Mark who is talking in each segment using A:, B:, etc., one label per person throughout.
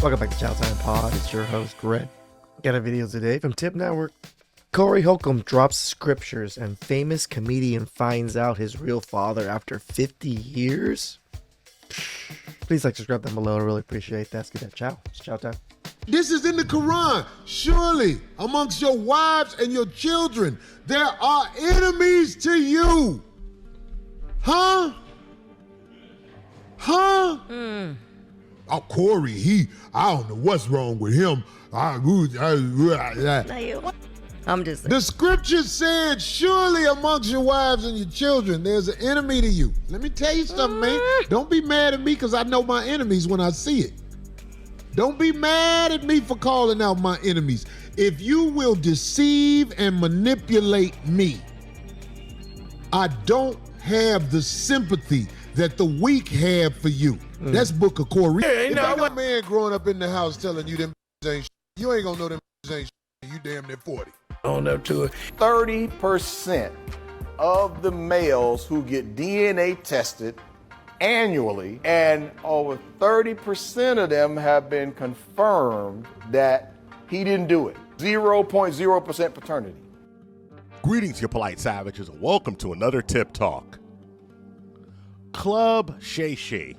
A: Welcome back to TheChowTimePod. It's your host, Greg. Got a video today from Tip Network. Corey Holcomb drops scriptures and famous comedian finds out his real father after 50 years. Please like, subscribe down below. I really appreciate that. Let's get that chow. It's chow time.
B: This is in the Quran. Surely amongst your wives and your children, there are enemies to you. Huh? Oh, Corey, I don't know what's wrong with him. The scripture said, surely amongst your wives and your children, there's an enemy to you. Let me tell you something, man. Don't be mad at me because I know my enemies when I see it. Don't be mad at me for calling out my enemies. If you will deceive and manipulate me, I don't have the sympathy that the weak have for you. That's Book of Corey. Hey, if I got a man growing up in the house telling you them ain't you ain't gonna know them ain't you damn near 40.
C: On up to it.
D: 30% of the males who get DNA tested annually, and over 30% of them have been confirmed that he didn't do it. 0.0% paternity.
E: Greetings, you polite savages, and welcome to another Tip Talk. Club Shay Shay,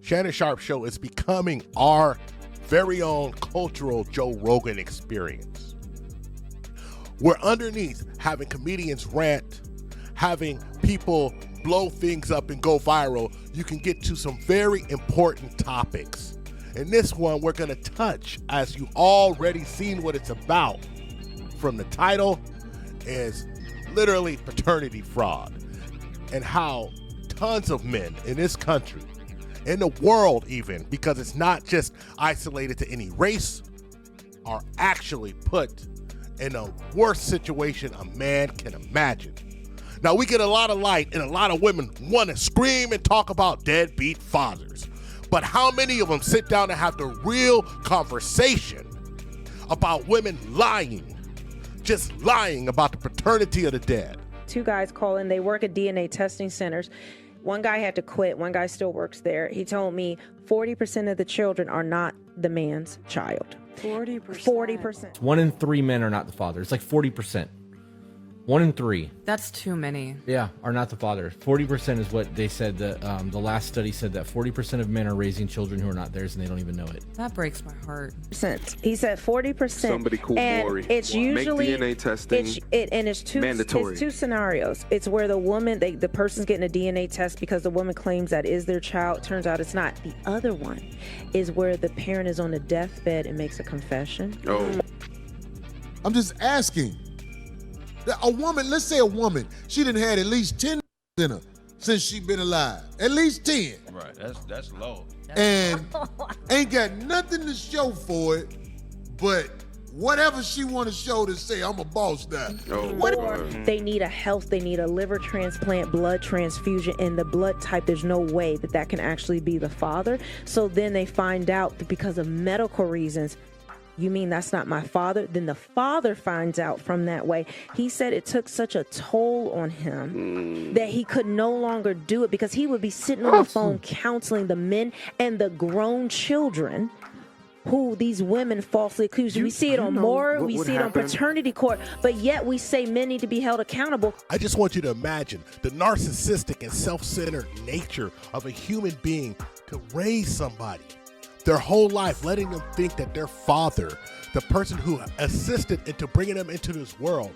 E: Shannon Sharp Show, is becoming our very own cultural Joe Rogan experience. We're underneath having comedians rant, having people blow things up and go viral. You can get to some very important topics. In this one, we're going to touch, as you already seen what it's about from the title, is literally paternity fraud, and how tons of men in this country, in the world even, because it's not just isolated to any race, are actually put in the worst situation a man can imagine. Now, we get a lot of light, and a lot of women want to scream and talk about deadbeat fathers. But how many of them sit down and have the real conversation about women lying, just lying about the paternity of the dead?
F: Two guys call in. They work at DNA testing centers. One guy had to quit. One guy still works there. He told me 40% of the children are not the man's child.
G: 40%.
F: 40%.
H: 1 in 3 men are not the father. It's like 40%. 1 in 3.
G: That's too many.
H: Yeah, are not the father. 40% is what they said. That the last study said that 40% of men are raising children who are not theirs, and they don't even know it.
G: That breaks my heart.
F: He said 40%.
I: Somebody call Maury.
F: It's usually
I: make DNA testing mandatory.
F: It's two scenarios. It's where the woman, the person's getting a DNA test because the woman claims that is their child. Turns out it's not. The other one is where the parent is on the deathbed and makes a confession.
I: Oh.
B: I'm just asking. A woman, let's say a woman, she done had at least 10 in her since she been alive. At least 10.
C: Right, that's low.
B: And ain't got nothing to show for it, but whatever she want to show to say, I'm a boss now.
F: Or they need they need a liver transplant, blood transfusion, and the blood type, there's no way that can actually be the father. So then they find out that because of medical reasons, you mean that's not my father? Then the father finds out from that way. He said it took such a toll on him that he could no longer do it because he would be sitting on the phone counseling the men and the grown children who these women falsely accuse. We see it on Maury, we see it on paternity court, but yet we say men need to be held accountable.
E: I just want you to imagine the narcissistic and self-centered nature of a human being to raise somebody their whole life, letting them think that their father, the person who assisted into bringing them into this world,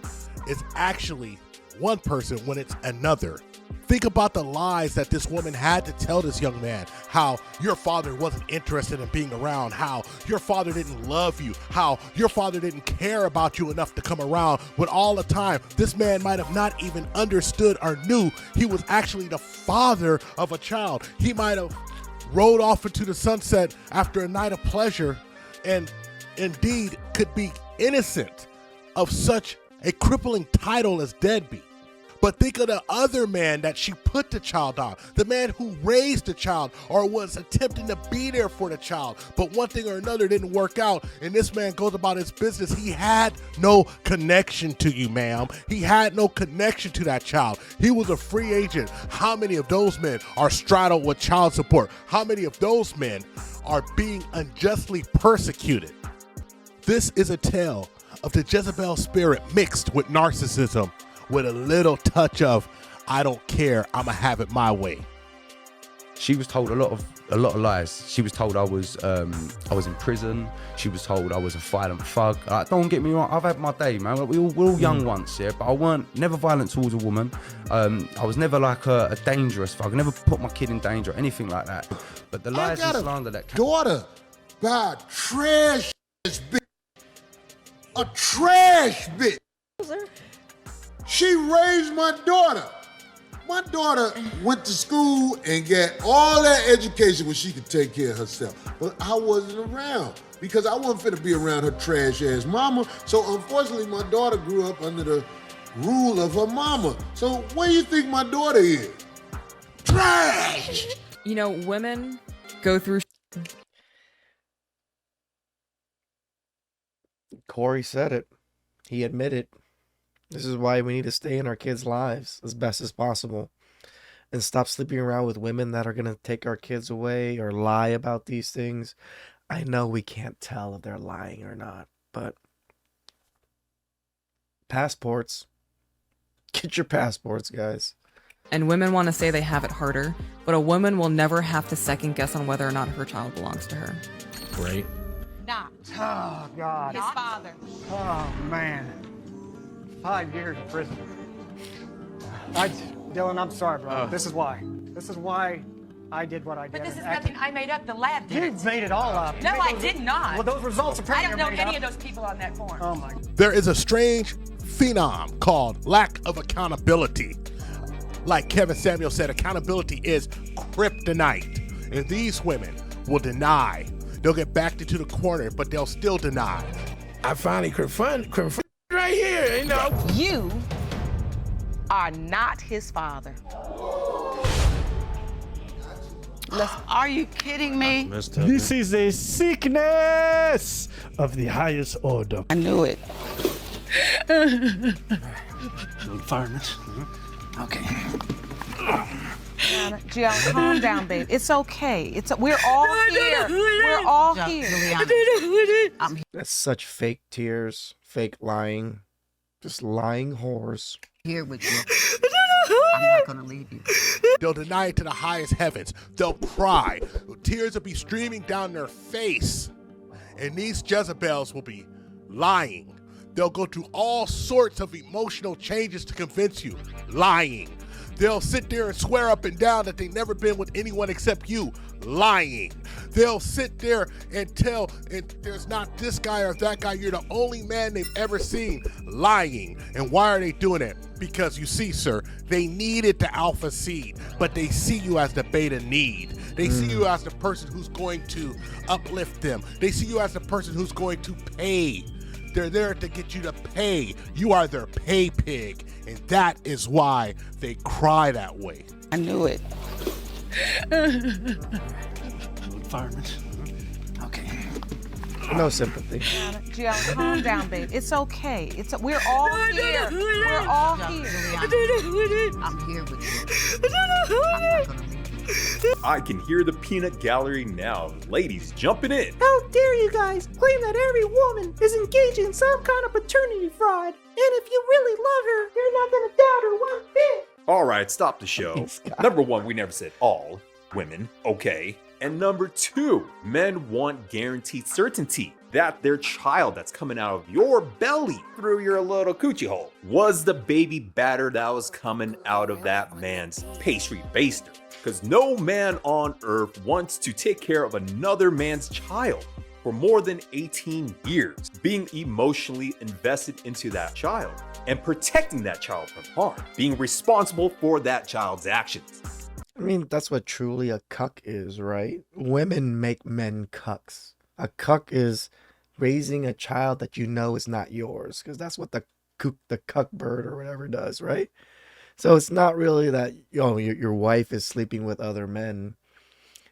E: is actually one person when it's another. Think about the lies that this woman had to tell this young man, how your father wasn't interested in being around, how your father didn't love you, how your father didn't care about you enough to come around, when all the time this man might have not even understood or knew he was actually the father of a child. He might have rode off into the sunset after a night of pleasure and indeed could be innocent of such a crippling title as deadbeat. But think of the other man that she put the child on, the man who raised the child or was attempting to be there for the child. But one thing or another didn't work out, and this man goes about his business. He had no connection to you, ma'am. He had no connection to that child. He was a free agent. How many of those men are straddled with child support? How many of those men are being unjustly persecuted? This is a tale of the Jezebel spirit mixed with narcissism, with a little touch of, I don't care, I'ma have it my way.
J: She was told a lot of lies. She was told I was in prison. She was told I was a violent thug. Don't get me wrong, I've had my day, man. We're all young once, yeah, but I weren't never violent towards a woman. I was never like a dangerous thug. I never put my kid in danger or anything like that. But the lies and slander that
B: daughter by a trash bitch. A trash bitch. She raised my daughter. My daughter went to school and got all that education where she could take care of herself. But I wasn't around because I wasn't fit to be around her trash ass mama. So unfortunately, my daughter grew up under the rule of her mama. So where do you think my daughter is? Trash!
G: You know, women go through.
A: Corey said it. He admitted. This is why we need to stay in our kids' lives as best as possible and stop sleeping around with women that are going to take our kids away or lie about these things. I know we can't tell if they're lying or not, but passports. Get your passports, guys.
G: And women want to say they have it harder, but a woman will never have to second guess on whether or not her child belongs to her.
H: Right.
K: Not.
L: Oh, God.
K: His father.
L: Oh, man. 5 years in prison. Dylan, I'm sorry, bro. This is why. This is why I did what I did.
K: But this is nothing I made up. The lab did.
L: You made it all up.
K: No, I did not.
L: Well, those results are
K: I don't know any of those people on that form.
L: Oh, my.
E: There is a strange phenom called lack of accountability. Like Kevin Samuel said, accountability is kryptonite. And these women will deny. They'll get backed into the corner, but they'll still deny.
C: I finally confronted right here, you know.
K: You are not his father.
M: Are you kidding me?
N: This is a sickness of the highest order.
M: I knew it.
L: Fireman's. Okay.
K: Gianna, calm down, babe. It's okay. We're all here. We're all here.
A: That's such fake tears, fake lying, just lying whores.
M: Here with you. I'm not gonna leave you.
E: They'll deny it to the highest heavens. They'll cry. Tears will be streaming down their face. And these Jezebels will be lying. They'll go through all sorts of emotional changes to convince you. Lying. They'll sit there and swear up and down that they've never been with anyone except you. Lying. They'll sit there and tell, and there's not this guy or that guy, you're the only man they've ever seen. Lying. And why are they doing it? Because you see, sir, they needed the alpha seed, but they see you as the beta need. They see you as the person who's going to uplift them. They see you as the person who's going to pay. They're there to get you to pay. You are their pay pig. And that is why they cry that way.
M: I knew it.
L: Fireman's. Okay.
A: No sympathy.
K: Gianna, calm down, babe. It's okay. We're all here. We're all here.
M: I'm here with you. I'm not gonna leave you.
O: I can hear the peanut gallery now. Ladies jumping in.
P: How dare you guys claim that every woman is engaged in some kind of paternity fraud? And if you really love her, you're not gonna doubt her one bit.
O: All right, stop the show. Number one, we never said all women, okay? And number two, men want guaranteed certainty that their child that's coming out of your belly through your little coochie hole was the baby batter that was coming out of that man's pastry baster. Because no man on earth wants to take care of another man's child for more than 18 years, being emotionally invested into that child and protecting that child from harm, being responsible for that child's actions.
A: I mean, that's what truly a cuck is, right? Women make men cucks. A cuck is raising a child that you know is not yours, because that's what the cuck bird or whatever does, right? So it's not really that, your wife is sleeping with other men.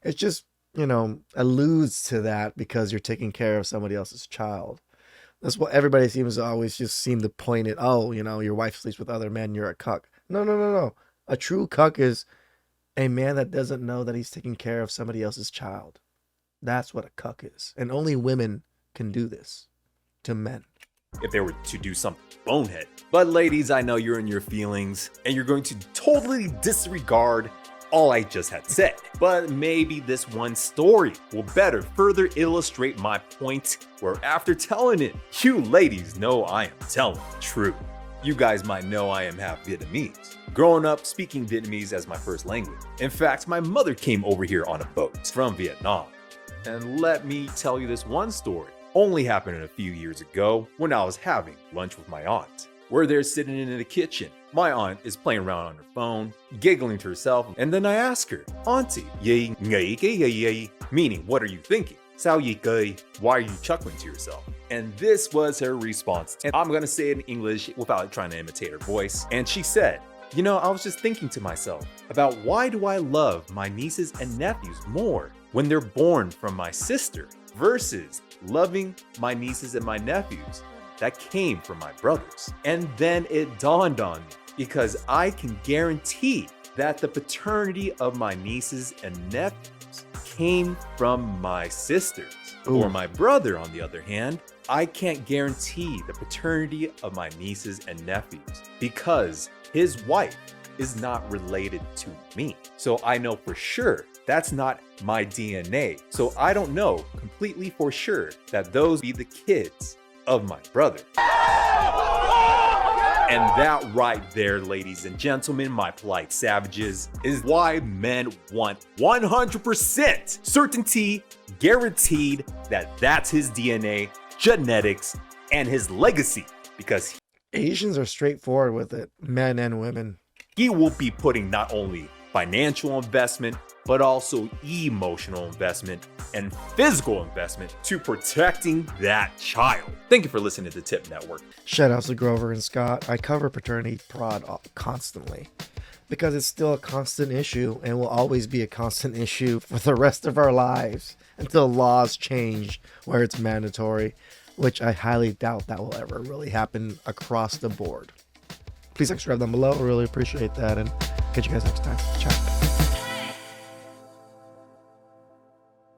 A: It's just, alludes to that because you're taking care of somebody else's child. That's what everybody seems to always just seem to point at. Oh, your wife sleeps with other men, you're a cuck. No. A true cuck is a man that doesn't know that he's taking care of somebody else's child. That's what a cuck is. And only women can do this to men.
O: If they were to do something bonehead. But ladies, I know you're in your feelings and you're going to totally disregard all I just had said. But maybe this one story will better further illustrate my point, where after telling it, you ladies know I am telling the truth. You guys might know I am half Vietnamese. Growing up speaking Vietnamese as my first language. In fact, my mother came over here on a boat from Vietnam. And let me tell you this one story. Only happened a few years ago when I was having lunch with my aunt. We're there sitting in the kitchen. My aunt is playing around on her phone, giggling to herself, and then I ask her, Auntie, meaning, what are you thinking? Sao yi kai? Why are you chuckling to yourself? And this was her response. And I'm gonna say it in English without trying to imitate her voice. And she said, I was just thinking to myself about why do I love my nieces and nephews more when they're born from my sister versus loving my nieces and my nephews that came from my brothers. And then it dawned on me, because I can guarantee that the paternity of my nieces and nephews came from my sisters.
A: Ooh.
O: Or my brother, on the other hand, I can't guarantee the paternity of my nieces and nephews because his wife is not related to me. So I know for sure that's not my DNA. So I don't know completely for sure that those be the kids of my brother. And that right there, ladies and gentlemen, my polite savages, is why men want 100% certainty, guaranteed that that's his DNA, genetics, and his legacy. Because
A: Asians are straightforward with it, men and women.
O: He will be putting not only financial investment, but also emotional investment and physical investment to protecting that child. Thank you for listening to the Tip Network.
A: Shout outs to Grover and Scott. I cover paternity prod constantly because it's still a constant issue and will always be a constant issue for the rest of our lives until laws change where it's mandatory, which I highly doubt that will ever really happen across the board. Please subscribe down below. I really appreciate that, and catch you guys next time. Ciao.